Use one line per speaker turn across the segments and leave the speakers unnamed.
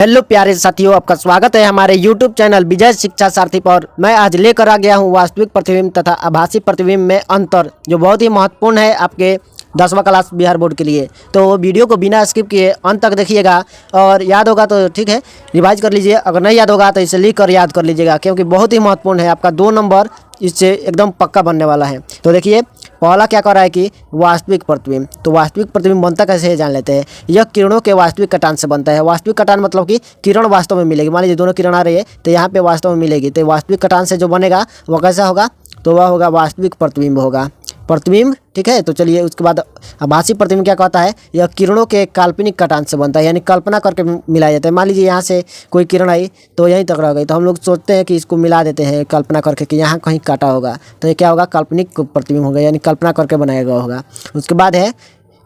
Hello प्यारे साथियों, आपका स्वागत है हमारे YouTube चैनल विजय शिक्षा सारथी पर। मैं आज लेकर आ गया हूं वास्तविक प्रतिबिंब तथा आभासी प्रतिबिंब में अंतर, जो बहुत ही महत्वपूर्ण है आपके 10वां क्लास बिहार बोर्ड के लिए। तो वीडियो को बिना स्किप किए अंत तक देखिएगा और याद होगा तो ठीक है, रिवाइज कर लीजिए। अगर नहीं याद होगा तो इसे लिख कर याद कर लीजिएगा, क्योंकि बहुत ही महत्वपूर्ण है। आपका 2 नंबर इससे एकदम पक्का बनने वाला है। तो देखिए, पहला क्या कर रहा है कि वास्तविक प्रतिबिंब। तो वास्तविक प्रतिबिंब बनता कैसे है जान लेते हैं। यह किरणों के वास्तविक कटान से बनता है। वास्तविक कटान मतलब कि किरण वास्तव में मिलेगी। मान लीजिए दोनों किरण आ रही है तो यहाँ पे वास्तव में मिलेगी, तो वास्तविक कटान से जो बनेगा वह कैसा होगा, तो वह होगा वास्तविक प्रतिबिंब होगा, प्रतिबिंब। ठीक है, तो चलिए उसके बाद आभासी प्रतिबिंब क्या कहता है, यह किरणों के काल्पनिक कटान से बनता है, यानी कल्पना करके मिलाया जाता है। मान लीजिए यहाँ से कोई किरण आई तो यहीं तक रह गई, तो हम लोग सोचते हैं कि इसको मिला देते हैं कल्पना करके कि यहाँ कहीं काटा होगा, तो ये क्या होगा, काल्पनिक प्रतिबिंब होगा, यानी कल्पना करके बनाया गया होगा। उसके बाद है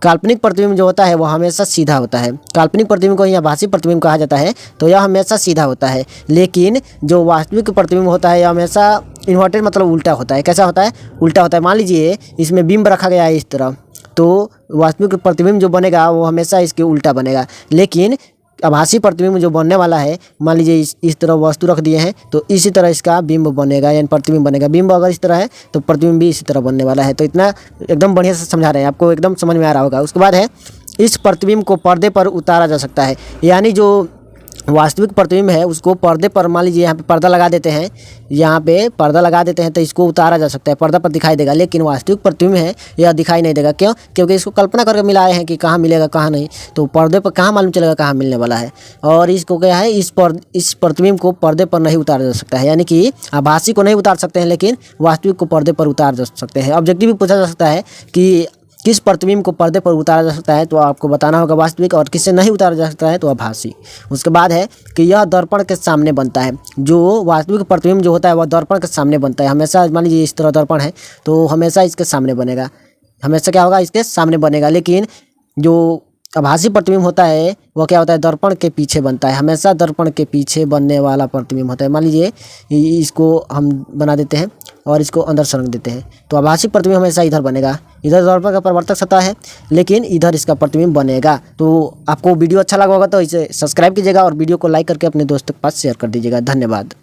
काल्पनिक प्रतिबिंब जो होता है वह हमेशा सीधा होता है। काल्पनिक प्रतिबिंब को ही आभासी प्रतिबिंब कहा जाता है, तो यह हमेशा सीधा होता है। लेकिन जो वास्तविक प्रतिबिंब होता है यह हमेशा इन्वर्टेड मतलब उल्टा होता है। कैसा होता है, उल्टा होता है। मान लीजिए इसमें बिंब रखा गया है इस तरह, तो वास्तविक प्रतिबिंब जो बनेगा वो हमेशा इसके उल्टा बनेगा। लेकिन आभासी प्रतिबिंब जो बनने वाला है, मान लीजिए इस तरह वस्तु रख दिए हैं तो इसी तरह इसका बिंब बनेगा, यानी प्रतिबिंब बनेगा। बिंब अगर इस तरह है तो प्रतिबिंब भी इसी तरह बनने वाला है। तो इतना एकदम बढ़िया से समझा रहे हैं, आपको एकदम समझ में आ रहा होगा। उसके बाद है इस प्रतिबिंब को पर्दे पर उतारा जा सकता है, यानी जो वास्तविक प्रतिबिंब है उसको पर्दे पर, मान लीजिए यहाँ पे पर्दा लगा देते हैं, यहाँ पे पर्दा लगा देते हैं तो इसको उतारा जा सकता है, पर्दा पर दिखाई देगा। लेकिन वास्तविक प्रतिबिंब है यह दिखाई नहीं देगा। क्यों? क्योंकि इसको कल्पना करके मिलाए हैं कि कहाँ मिलेगा कहाँ नहीं, तो पर्दे पर कहाँ मालूम चलेगा कहाँ मिलने वाला है। और इसको क्या है, इस प्रतिबिंब को पर्दे पर नहीं उतारा जा सकता है, यानी कि आभासी को नहीं उतार सकते हैं लेकिन वास्तविक को पर्दे पर उतार जा सकते हैं। ऑब्जेक्टिव भी पूछा जा सकता है कि किस प्रतिबिंब को पर्दे पर उतारा जा सकता है, तो आपको बताना होगा वास्तविक, और किससे नहीं उतारा जा सकता है तो आभासी। उसके बाद है कि यह दर्पण के सामने बनता है। जो वास्तविक प्रतिबिंब जो होता है वह दर्पण के सामने बनता है हमेशा। मान लीजिए इस तरह दर्पण है तो हमेशा इसके सामने बनेगा, हमेशा क्या होगा, इसके सामने बनेगा। लेकिन जो आभासी प्रतिबिंब होता है वह क्या होता है, दर्पण के पीछे बनता है, हमेशा दर्पण के पीछे बनने वाला प्रतिबिंब होता है। मान लीजिए इसको हम बना देते हैं और इसको अंदर से रख देते हैं, तो आभासी प्रतिबिंब हमेशा इधर बनेगा। इधर दर्पण का परिवर्तक सतह है लेकिन इधर इसका प्रतिबिंब बनेगा। तो आपको वीडियो अच्छा लगा होगा तो इसे सब्सक्राइब कीजिएगा और वीडियो को लाइक करके अपने दोस्तों के पास शेयर कर दीजिएगा। धन्यवाद।